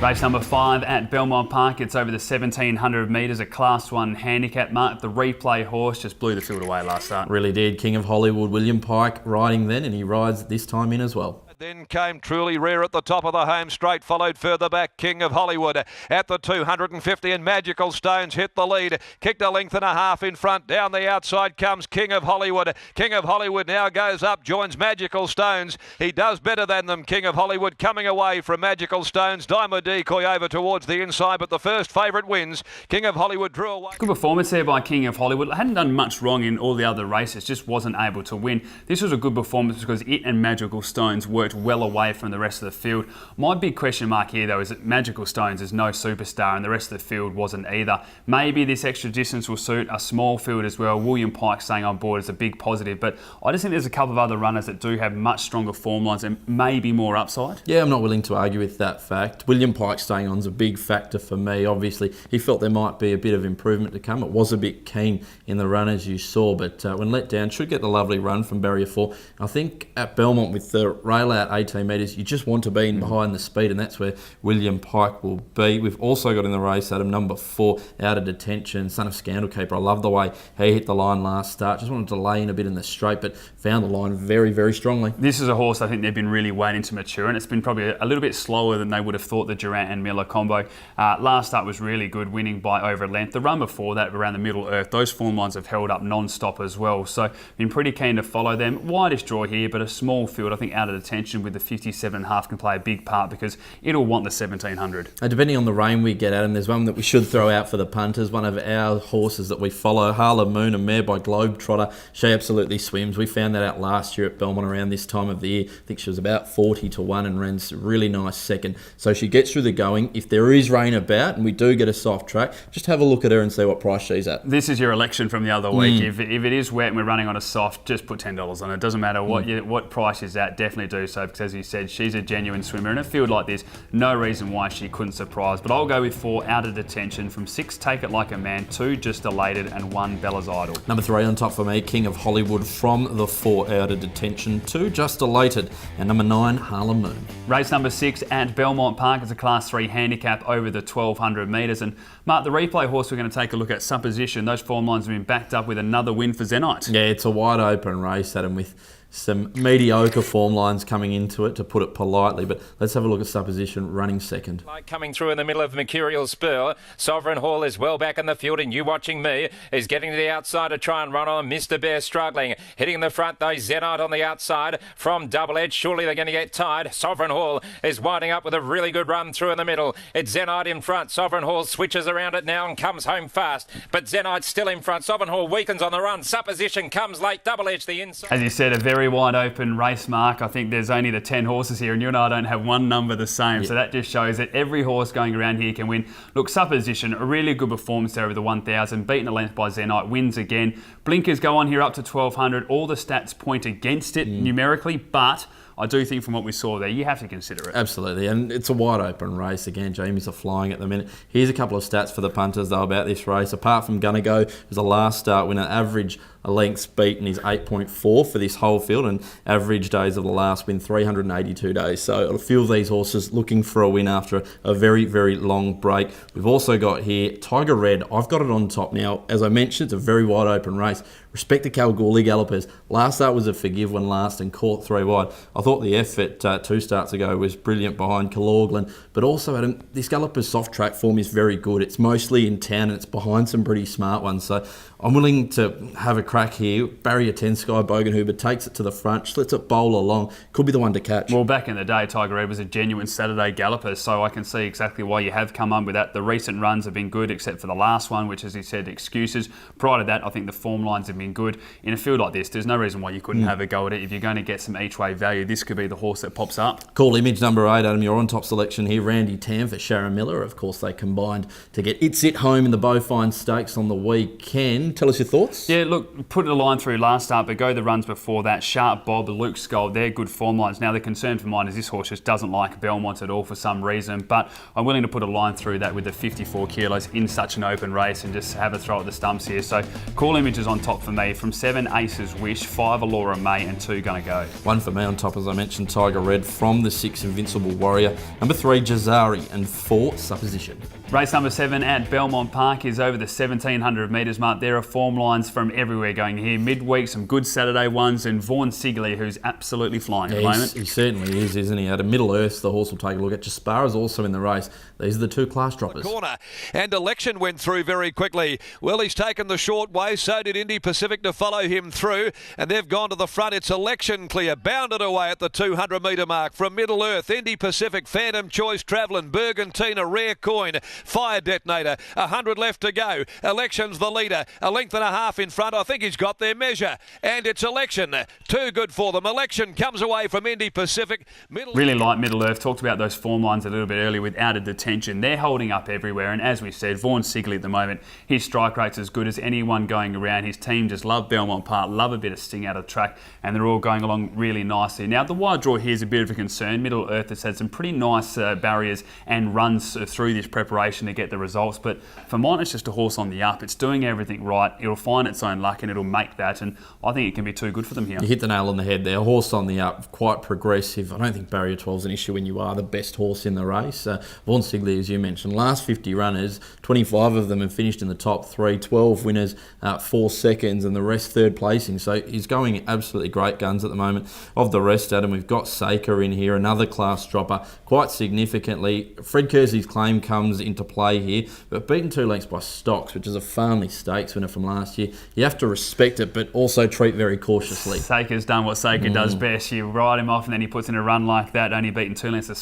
Race number 5 at Belmont Park. It's over the 1,700 metres, a Class 1 handicap. Mark, the replay horse just blew the field away last start. Really did. King of Hollywood, William Pike riding then, and he rides this time in as well. Then came Truly Rare at the top of the home straight, followed further back King of Hollywood at the 250, and Magical Stones hit the lead, kicked a length and a half in front. Down the outside comes King of Hollywood. King of Hollywood now goes up, joins Magical Stones. He does better than them. King of Hollywood coming away from Magical Stones. Diamond Decoy over towards the inside, but the first favourite wins. King of Hollywood drew away. Good performance there by King of Hollywood. Hadn't done much wrong in all the other races, just wasn't able to win. This was a good performance because it and Magical Stones worked well away from the rest of the field. My big question mark here though is that Magical Stones is no superstar and the rest of the field wasn't either. Maybe this extra distance will suit a small field as well. William Pike staying on board is a big positive, but I just think there's a couple of other runners that do have much stronger form lines and maybe more upside. Yeah, I'm not willing to argue with that fact. William Pike staying on is a big factor for me. Obviously, he felt there might be a bit of improvement to come. It was a bit keen in the run as you saw, but when let down, should get the lovely run from barrier 4. I think at Belmont with the rail out 18 metres, you just want to be in behind the speed, and that's where William Pike will be. We've also got in the race, Adam, number 4, Out of Detention, Son of Scandalkeeper. I love the way he hit the line last start. Just wanted to lay in a bit in the straight, but found the line very, very strongly. This is a horse I think they've been really waiting to mature, and it's been probably a little bit slower than they would have thought, the Durant and Miller combo. Last start was really good, winning by over a length. The run before that, around the Middle Earth, those form lines have held up non-stop as well, so been pretty keen to follow them. Widest draw here, but a small field. I think Out of Detention with the 57.5 can play a big part because it'll want the 1,700. Depending on the rain we get at him, there's one that we should throw out for the punters. One of our horses that we follow, Harlem Moon, a mare by Globetrotter. She absolutely swims. We found that out last year at Belmont around this time of the year. I think she was about 40 to 1 and ran really nice second. So she gets through the going. If there is rain about and we do get a soft track, just have a look at her and see what price she's at. This is your election from the other week. If it is wet and we're running on a soft, just put $10 on it. It doesn't matter what price she's at, definitely do so, because as you said, she's a genuine swimmer. In a field like this, no reason why she couldn't surprise. But I'll go with 4, Out of Detention. From 6, Take It Like a Man. 2, Just Elated, and 1, Bella's Idol. Number 3 on top for me, King of Hollywood. From the 4, Out of Detention. 2, Just Elated, and number 9, Harlem Moon. Race number 6 at Belmont Park is a Class 3 handicap over the 1,200 metres. And Mark, the replay horse we're going to take a look at, Supposition. Those form lines have been backed up with another win for Zenite. Yeah, it's a wide open race, Adam, with some mediocre form lines coming into it, to put it politely, but let's have a look at Supposition running second. Coming through in the middle of Mercurial Spur, Sovereign Hall is well back in the field, and You Watching Me is getting to the outside to try and run on. Mr. Bear struggling, hitting the front though, Zenite on the outside from Double Edge. Surely they're going to get tied. Sovereign Hall is winding up with a really good run through in the middle. It's Zenite in front. Sovereign Hall switches around it now and comes home fast, but Zenite's still in front. Sovereign Hall weakens on the run. Supposition comes late. Double Edge the inside. As you said, a very wide open race, Mark. I think there's only the 10 horses here, and you and I don't have one number the same. So that just shows that every horse going around here can win. Look, Supposition, a really good performance there over the 1,000, beaten a length by Zenite, wins again. Blinkers go on here up to 1,200. All the stats point against it numerically, but I do think from what we saw there, you have to consider it. Absolutely, and it's a wide open race. Again, Jamies are flying at the minute. Here's a couple of stats for the punters, though, about this race. Apart from Gonna Go, who's a last start winner, average lengths beaten is 8.4 for this whole field, and average days of the last win 382 days. So a few of these horses looking for a win after a very, very long break. We've also got here Tiger Red. I've got it on top now. As I mentioned, it's a very wide open race. Respect the Kalgoorlie Gallopers. Last start was a forgive one last and caught 3 wide. I thought the effort 2 starts ago was brilliant behind Kalorglen, but also Adam, this Gallopers soft track form is very good. It's mostly in town and it's behind some pretty smart ones. So I'm willing to have a crack here. Barrier 10 Sky Bogenhuber takes it to the front, just lets it bowl along. Could be the one to catch. Well, back in the day, Tiger Red was a genuine Saturday galloper, so I can see exactly why you have come up with that. The recent runs have been good, except for the last one, which, as he said, excuses. Prior to that, I think the form lines have been good. In a field like this, there's no reason why you couldn't have a go at it. If you're going to get some each-way value, this could be the horse that pops up. Cool image number 8, Adam. Your on-top selection here, Randy Tam for Sharon Miller. Of course, they combined to get It's It home in the Beaufine Stakes on the weekend. in. Tell us your thoughts. Yeah, look, put a line through last start, but go the runs before that. Sharp Bob, Luke Skull, they're good form lines. Now, the concern for mine is this horse just doesn't like Belmont at all for some reason, but I'm willing to put a line through that with the 54 kilos in such an open race and just have a throw at the stumps here. So, Cool Image is on top for me. From 7, Aces Wish, 5, Allura May, and 2, Gonna Go. 1 for me on top, as I mentioned, Tiger Red. From the 6, Invincible Warrior. Number 3, Jazari, and 4, Supposition. Race number 7 at Belmont Park is over the 1,700 metres mark. There are form lines from everywhere going here. Midweek, some good Saturday ones, and Vaughan Sigley, who's absolutely flying at the moment. He certainly is, isn't he? At a Middle Earth, the horse will take a look at. Jaspara's also in the race. These are the 2 class droppers. Corner, and Election went through very quickly. Well, he's taken the short way, so did Indy Pacific to follow him through, and they've gone to the front. It's Election clear, bounded away at the 200 metre mark from Middle Earth. Indy Pacific, Phantom Choice, Travelling, Bergantina, Rare Coin, Fire Detonator. 100 left to go. Election's the leader, a length and a half in front. I think he's got their measure, and it's Election. Too good for them. Election comes away from Indy Pacific. Really like Middle Earth. Talked about those form lines a little bit earlier with Out of Detention. They're holding up everywhere, and as we said, Vaughan Sigley at the moment, his strike rate's as good as anyone going around. His team just love Belmont Park, love a bit of sting out of the track, and they're all going along really nicely. Now, the wide draw here is a bit of a concern. Middle Earth has had some pretty nice barriers and runs through this preparation to get the results, but for mine, it's just a horse on the up. It's doing everything right. It'll find its own luck, and it'll make that, and I think it can be too good for them here. You hit the nail on the head there. A horse on the up, quite progressive. I don't think barrier 12 is an issue when you are the best horse in the race. Vaughan Sigley, as you mentioned, last 50 runners, 25 of them have finished in the top 3, 12 winners, 4 seconds, and the rest third placing. So he's going absolutely great guns at the moment. Of the rest, Adam, we've got Saker in here, another class dropper, quite significantly. Fred Kersey's Claim comes into play here, but beaten 2 lengths by Stocks, which is a Farnley Stakes winner from last year. You have to respect it, but also treat very cautiously. Saker's done what Saker does best. You ride him off, and then he puts in a run like that, only beaten 2 lengths of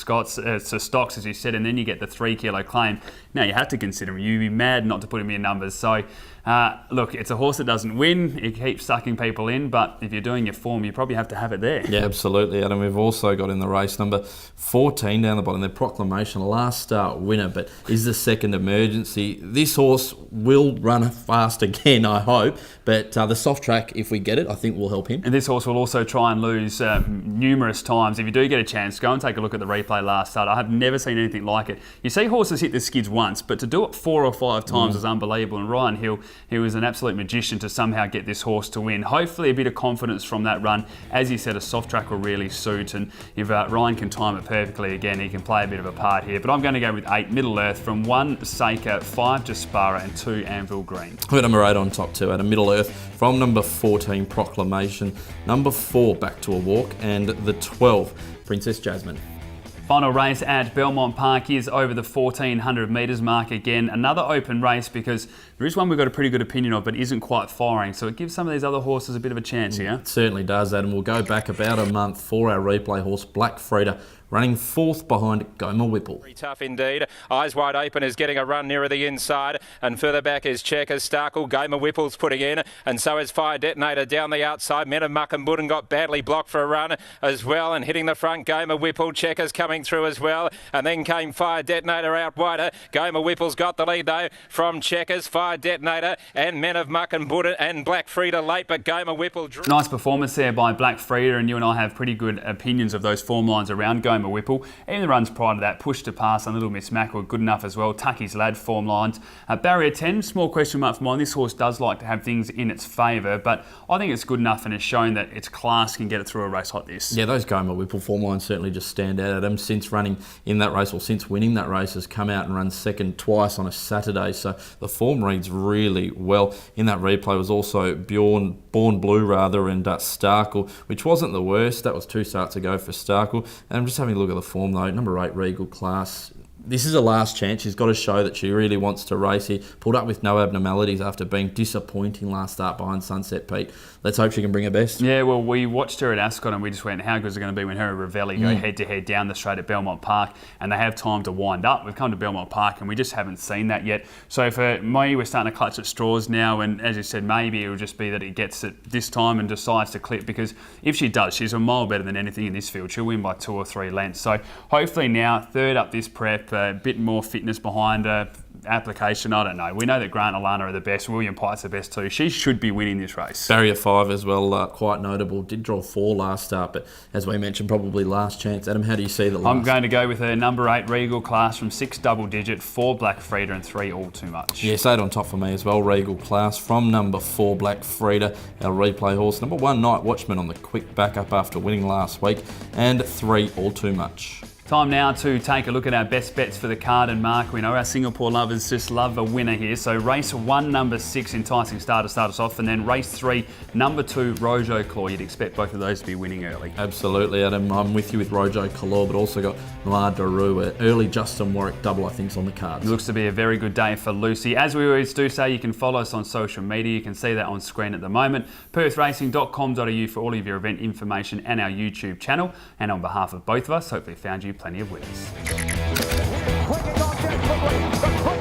Stocks, as you said, and then you get the 3 kilo Claim. Now you have to consider him. You'd be mad not to put him in numbers. So, look, it's a horse that doesn't win. It keeps sucking people in, but if you're doing your form, you probably have to have it there. Yeah, absolutely, Adam. We've also got in the race number 14 down the bottom, the Proclamation, last start winner, but is the second emergency. This horse will run fast again, I hope, but the soft track, if we get it, I think will help him. And this horse will also try and lose numerous times. If you do get a chance, go and take a look at the replay last start. I have never seen anything like it. You see horses hit the skids once, but to do it 4 or 5 times is unbelievable. And Ryan Hill, he was an absolute magician to somehow get this horse to win. Hopefully a bit of confidence from that run. As you said, a soft track will really suit, and if Ryan can time it perfectly again, he can play a bit of a part here. But I'm going to go with 8, Middle Earth, from 1, Saker, 5, Jaspara, and 2, Anvil Green. I've got number 8 on top 2 at a Middle Earth, from number 14, Proclamation, number 4, Back to a Walk, and the 12, Princess Jasmine. Final race at Belmont Park is over the 1,400 metres mark again. Another open race, because there is one we've got a pretty good opinion of, but isn't quite firing. So it gives some of these other horses a bit of a chance here. It certainly does, Adam. We'll go back about a month for our replay horse, Black Frida, running 4th behind Goma Whipple. Very tough indeed. Eyes Wide Open is getting a run nearer the inside, and further back is Checkers. Starkle, Goma Whipple's putting in, and so is Fire Detonator down the outside. Men of Muck and Budden got badly blocked for a run as well, and hitting the front, Goma Whipple. Checkers coming through as well, and then came Fire Detonator out wider. Goma Whipple's got the lead though from Checkers, Fire Detonator, and Men of Muck and Budden, and Black Frida late, but Goma Whipple drew. Nice performance there by Black Frida, and you and I have pretty good opinions of those form lines around Goma Whipple. Even the runs prior to that, Push to Pass and Little Miss Mac were good enough as well. Tucky's Lad form lines. Barrier 10, small question mark for mine. This horse does like to have things in its favour, but I think it's good enough and has shown that its class can get it through a race like this. Yeah, those Goma Whipple form lines certainly just stand out. Adam, since running in that race, or since winning that race, has come out and run second twice on a Saturday, so the form reads really well. In that replay was also Born Blue and Starkle, which wasn't the worst. That was 2 starts ago for Starkle. And I'm just having a look at the form though. Number 8, Regal Class. This is a last chance. She's got to show that she really wants to race here. Pulled up with no abnormalities after being disappointing last start behind Sunset Pete. Let's hope she can bring her best. Yeah, well, we watched her at Ascot and we just went, how good is it going to be when her and Ravelli go head-to-head down the straight at Belmont Park, and they have time to wind up. We've come to Belmont Park and we just haven't seen that yet. So for me, we're starting to clutch at straws now, and as you said, maybe it'll just be that it gets it this time and decides to clip, because if she does, she's a mile better than anything in this field. She'll win by 2 or 3 lengths. So hopefully now, third up this prep, a bit more fitness behind her, application, I don't know. We know that Grant and Alana are the best. William Pite's the best too. She should be winning this race. Barrier 5 as well, quite notable. Did draw 4 last start, but as we mentioned, probably last chance. Adam, how do you see the last? I'm going to go with a number 8 Regal Class from 6 double digit, 4 Black Frida and 3 All Too Much. Yes, 8 on top for me as well. Regal Class from number 4 Black Frida, our replay horse. Number 1 Night Watchman on the quick backup after winning last week, and 3 All Too Much. Time now to take a look at our best bets for the card, and Mark, we know our Singapore lovers just love a winner here. So race 1, number 6, Enticing Star to start us off, and then race 3, number 2, Rojo Claw. You'd expect both of those to be winning early. Absolutely, Adam. I'm with you with Rojo Claw, but also got La Daru, early Justin Warwick double, I think, is on the cards. It looks to be a very good day for Lucy. As we always do say, you can follow us on social media. You can see that on screen at the moment. PerthRacing.com.au for all of your event information and our YouTube channel. And on behalf of both of us, hopefully found you plenty of winners. Quick,